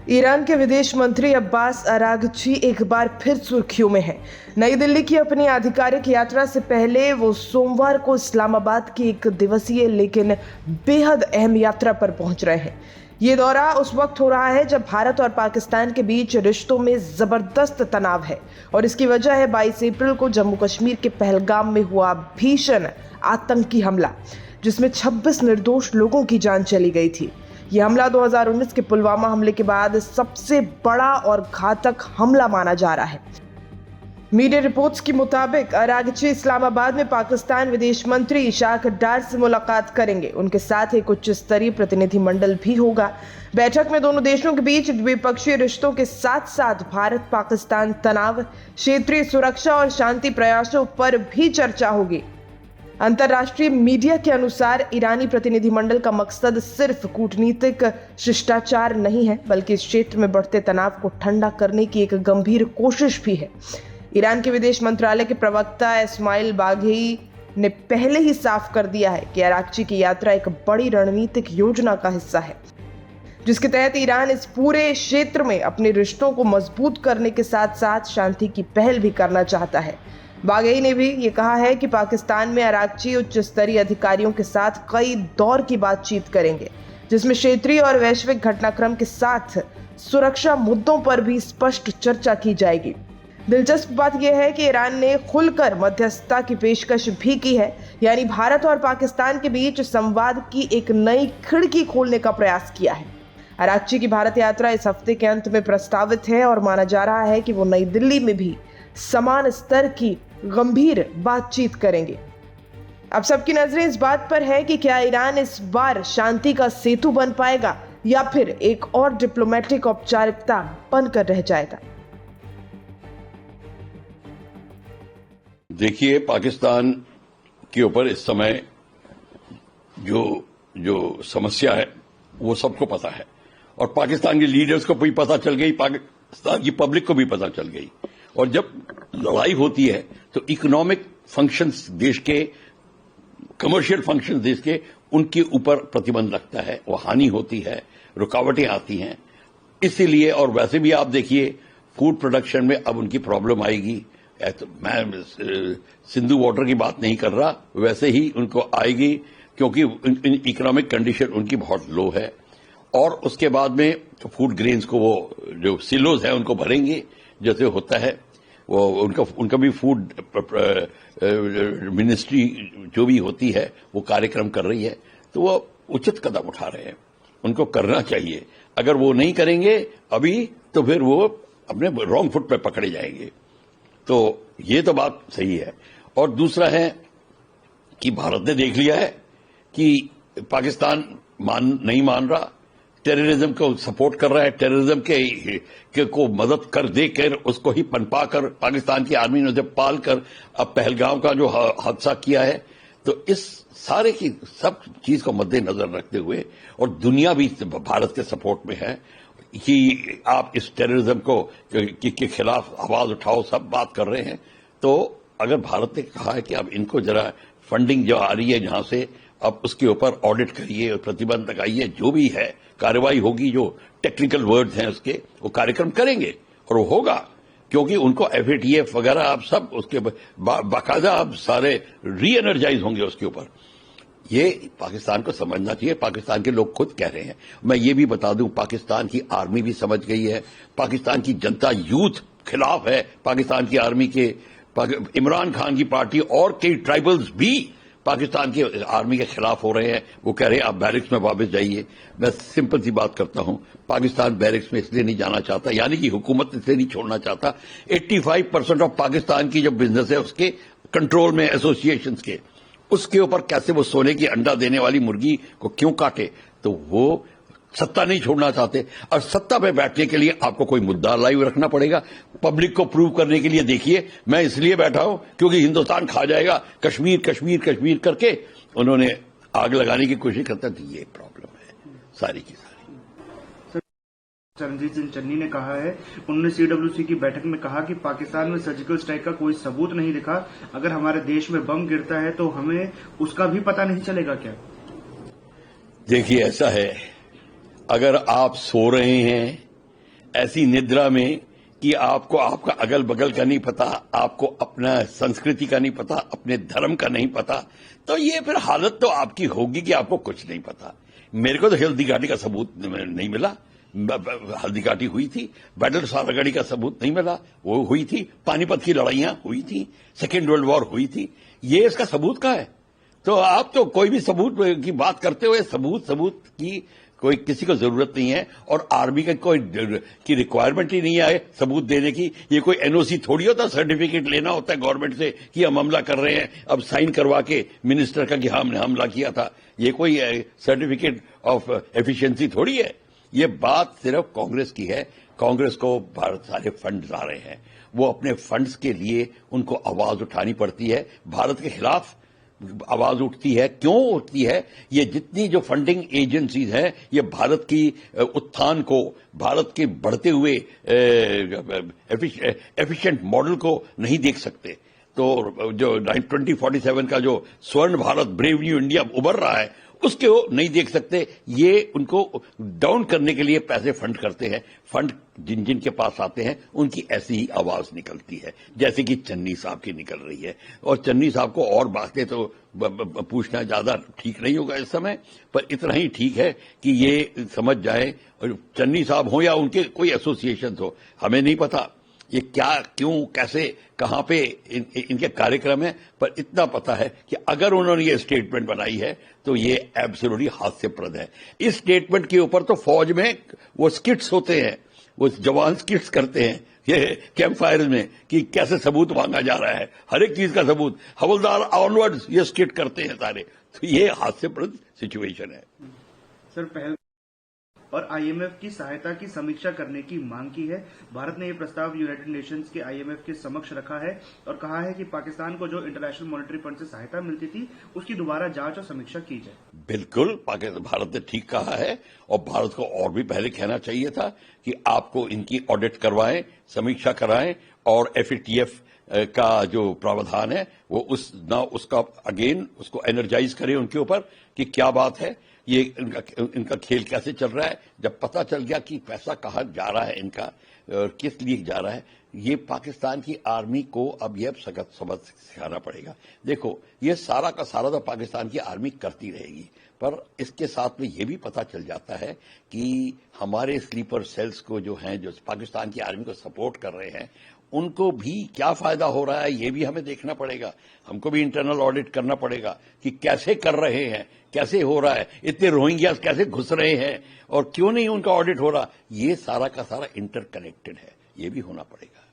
Iran के विदेश मंत्री अब्बास अरागची एक बार फिर सुर्खियों में हैं। नई दिल्ली की अपनी आधिकारिक यात्रा से पहले वो सोमवार को इस्लामाबाद की एक दिवसीय लेकिन बेहद अहम यात्रा पर पहुंच रहे हैं। ये दौरा उस वक्त हो रहा है जब भारत और पाकिस्तान के बीच रिश्तों में जबरदस्त तनाव है और इसकी वजह है 22 अप्रैल को जम्मू कश्मीर के पहलगाम में हुआ भीषण आतंकी हमला, जिसमें 26 निर्दोष लोगों की जान चली गई थी। यह हमला 2019 के पुलवामा हमले के बाद सबसे बड़ा और घातक हमला माना जा रहा है। मीडिया रिपोर्ट्स के मुताबिक अरागची इस्लामाबाद में पाकिस्तान विदेश मंत्री इशाक डार से मुलाकात करेंगे। उनके साथ एक उच्च स्तरीय प्रतिनिधिमंडल भी होगा। बैठक में दोनों देशों के बीच द्विपक्षीय रिश्तों के साथ साथ भारत पाकिस्तान तनाव, क्षेत्रीय सुरक्षा और शांति प्रयासों पर भी चर्चा होगी। अंतर्राष्ट्रीय मीडिया के अनुसार ईरानी प्रतिनिधिमंडल का मकसद सिर्फ कूटनीतिक शिष्टाचार नहीं है, बल्कि इस क्षेत्र में बढ़ते तनाव को ठंडा करने की एक गंभीर कोशिश भी है। ईरान के विदेश मंत्रालय के प्रवक्ता इस्माइल बाघेई ने पहले ही साफ कर दिया है कि अरागची की यात्रा एक बड़ी रणनीतिक योजना का हिस्सा है, जिसके तहत ईरान इस पूरे क्षेत्र में अपने रिश्तों को मजबूत करने के साथ साथ शांति की पहल भी करना चाहता है। बाघेई ने भी ये कहा है कि पाकिस्तान में अरागची उच्च स्तरीय अधिकारियों के साथ कई दौर की बातचीत करेंगे, जिसमें क्षेत्रीय और वैश्विक घटनाक्रम के साथ सुरक्षा मुद्दों पर भी स्पष्ट चर्चा की जाएगी। दिलचस्प बात यह है कि ईरान ने खुलकर मध्यस्थता की पेशकश भी की है, यानी भारत और पाकिस्तान के बीच संवाद की एक नई खिड़की खोलने का प्रयास किया है। अरागची की भारत यात्रा इस हफ्ते के अंत में प्रस्तावित है और माना जा रहा है कि वो नई दिल्ली में भी समान स्तर की गंभीर बातचीत करेंगे। अब सबकी नजरें इस बात पर है कि क्या ईरान इस बार शांति का सेतु बन पाएगा या फिर एक और डिप्लोमेटिक औपचारिकता बनकर रह जाएगा। देखिए, पाकिस्तान के ऊपर इस समय जो समस्या है वो सबको पता है और पाकिस्तान के लीडर्स को भी पता चल गई, पाकिस्तान की पब्लिक को भी पता चल गई। और जब लड़ाई होती है तो इकोनॉमिक फंक्शंस देश के, कमर्शियल फंक्शंस देश के, उनके ऊपर प्रतिबंध लगता है, वो हानि होती है, रुकावटें आती हैं। इसीलिए, और वैसे भी आप देखिए फूड प्रोडक्शन में अब उनकी प्रॉब्लम आएगी। तो मैं सिंधु वाटर की बात नहीं कर रहा, वैसे ही उनको आएगी क्योंकि इकोनॉमिक कंडीशन उनकी बहुत लो है। और उसके बाद में फूड ग्रेन्स को वो जो सिलोज है उनको भरेंगे, जैसे होता है वो उनका भी फूड मिनिस्ट्री जो भी होती है वो कार्यक्रम कर रही है। तो वो उचित कदम उठा रहे हैं, उनको करना चाहिए। अगर वो नहीं करेंगे अभी तो फिर वो अपने रॉन्ग फुट पे पकड़े जाएंगे। तो ये तो बात सही है। और दूसरा है कि भारत ने देख लिया है कि पाकिस्तान नहीं मान रहा, टेररिज्म को सपोर्ट कर रहा है, टेररिज्म के को मदद कर देकर उसको ही पनपा कर पाकिस्तान की आर्मी ने उसे पाल कर अब पहलगाम का जो हादसा किया है। तो इस सारे की सब चीज को मद्देनजर रखते हुए, और दुनिया भी भारत के सपोर्ट में है कि आप इस टेररिज्म को के खिलाफ आवाज उठाओ, सब बात कर रहे हैं। तो अगर भारत ने कहा है कि अब इनको जरा फंडिंग जो आ रही है जहां से, अब उसके ऊपर ऑडिट करिए और प्रतिबंध लगाइए, जो भी है कार्रवाई होगी, जो टेक्निकल वर्ड्स हैं उसके, वो कार्यक्रम करेंगे और वो होगा, क्योंकि उनको FATF वगैरह आप सब उसके बाकायदा आप सारे री एनर्जाइज होंगे उसके ऊपर। ये पाकिस्तान को समझना चाहिए, पाकिस्तान के लोग खुद कह रहे हैं। मैं ये भी बता दूं, पाकिस्तान की आर्मी भी समझ गई है, पाकिस्तान की जनता यूथ खिलाफ है पाकिस्तान की आर्मी के। इमरान खान की पार्टी और कई ट्राइबल्स भी पाकिस्तान की आर्मी के खिलाफ हो रहे हैं। वो कह रहे हैं आप बैरिक्स में वापस जाइए। मैं सिंपल सी बात करता हूं, पाकिस्तान बैरिक्स में इसलिए नहीं जाना चाहता, यानी कि हुकूमत इसलिए नहीं छोड़ना चाहता। 85% ऑफ पाकिस्तान की जो बिजनेस है उसके कंट्रोल में एसोसिएशंस के, उसके ऊपर कैसे वो सोने की अंडा देने वाली मुर्गी को क्यों काटे। तो वो सत्ता नहीं छोड़ना चाहते, और सत्ता पे बैठने के लिए आपको कोई मुद्दा लाइव रखना पड़ेगा, पब्लिक को प्रूव करने के लिए। देखिए, मैं इसलिए बैठा हूं क्योंकि हिंदुस्तान खा जाएगा, कश्मीर कश्मीर कश्मीर करके उन्होंने आग लगाने की कोशिश करता है। ये प्रॉब्लम है सारी की सारी। चरणजीत सिंह चन्नी ने कहा है, उन्होंने CWC की बैठक में कहा कि पाकिस्तान में सर्जिकल स्ट्राइक का कोई सबूत नहीं दिखा, अगर हमारे देश में बम गिरता है तो हमें उसका भी पता नहीं चलेगा क्या? देखिए, ऐसा है, अगर आप सो रहे हैं ऐसी निद्रा में कि आपको आपका अगल बगल का नहीं पता, आपको अपना संस्कृति का नहीं पता, अपने धर्म का नहीं पता, तो ये फिर हालत तो आपकी होगी कि आपको कुछ नहीं पता। मेरे को तो हल्दी घाटी का सबूत नहीं मिला, हल्दी घाटी हुई थी, बैटल सारागढ़ी का सबूत नहीं मिला, वो हुई थी, पानीपत की लड़ाइयां हुई थी, सेकेंड वर्ल्ड वॉर हुई थी, ये इसका सबूत कहाँ है? तो आप तो कोई भी सबूत की बात करते हुए सबूत की कोई किसी को जरूरत नहीं है, और आर्मी का कोई की रिक्वायरमेंट ही नहीं है सबूत देने की। ये कोई एनओसी थोड़ी होता, सर्टिफिकेट लेना होता है गवर्नमेंट से कि हम हमला कर रहे हैं, अब साइन करवा के मिनिस्टर का कि हमने हमला किया था। ये कोई सर्टिफिकेट ऑफ एफिशिएंसी थोड़ी है। ये बात सिर्फ कांग्रेस की है। कांग्रेस को भारत सारे फंड आ रहे हैं, वो अपने फंड्स के लिए उनको आवाज उठानी पड़ती है, भारत के खिलाफ आवाज उठती है। क्यों उठती है? ये जितनी जो फंडिंग एजेंसीज हैं, ये भारत की उत्थान को, भारत के बढ़ते हुए एफिशिएंट मॉडल को नहीं देख सकते। तो जो 2047 का जो स्वर्ण भारत, ब्रेव न्यू इंडिया उभर रहा है, उसके वो नहीं देख सकते। ये उनको डाउन करने के लिए पैसे फंड करते हैं। फंड जिन जिन के पास आते हैं उनकी ऐसी ही आवाज निकलती है, जैसे कि चन्नी साहब की निकल रही है। और चन्नी साहब को और बातें तो पूछना ज्यादा ठीक नहीं होगा इस समय, पर इतना ही ठीक है कि ये समझ जाए, और चन्नी साहब हो या उनके कोई एसोसिएशन हो, हमें नहीं पता ये क्या, क्यों, कैसे, कहां पे इनके कार्यक्रम है, पर इतना पता है कि अगर उन्होंने ये स्टेटमेंट बनाई है तो ये एब्सोल्युटली हास्यप्रद है। इस स्टेटमेंट के ऊपर तो फौज में वो स्किट्स होते हैं, वो जवान स्किट्स करते हैं ये कैंप फायर में कि कैसे सबूत मांगा जा रहा है, हर एक चीज का सबूत, हवलदार ऑनवर्ड्स ये स्किट करते हैं सारे। तो ये हास्यप्रद सिचुएशन है। सर, पहले और आईएमएफ की सहायता की समीक्षा करने की मांग की है। भारत ने यह प्रस्ताव यूनाइटेड नेशंस के आईएमएफ के समक्ष रखा है और कहा है कि पाकिस्तान को जो इंटरनेशनल मॉनेटरी फंड से सहायता मिलती थी, उसकी दोबारा जांच और समीक्षा की जाए। बिल्कुल, भारत ने ठीक कहा है, और भारत को और भी पहले कहना चाहिए था कि आपको इनकी ऑडिट करवाएं, समीक्षा कराएं, और एफएटीएफ का जो प्रावधान है वो उसका अगेन उसको एनर्जाइज करें उनके ऊपर कि क्या बात है, ये इनका खेल कैसे चल रहा है। जब पता चल गया कि पैसा कहाँ जा रहा है इनका और किस लिए जा रहा है, ये पाकिस्तान की आर्मी को अब यह सबक सिखाना पड़ेगा। देखो, ये सारा का सारा तो पाकिस्तान की आर्मी करती रहेगी, पर इसके साथ में ये भी पता चल जाता है कि हमारे स्लीपर सेल्स को जो हैं, जो पाकिस्तान की आर्मी को सपोर्ट कर रहे हैं, उनको भी क्या फायदा हो रहा है, ये भी हमें देखना पड़ेगा। हमको भी इंटरनल ऑडिट करना पड़ेगा कि कैसे कर रहे हैं, कैसे हो रहा है, इतने रोहिंग्यास कैसे घुस रहे हैं और क्यों नहीं उनका ऑडिट हो रहा। ये सारा का सारा इंटरकनेक्टेड है, ये भी होना पड़ेगा।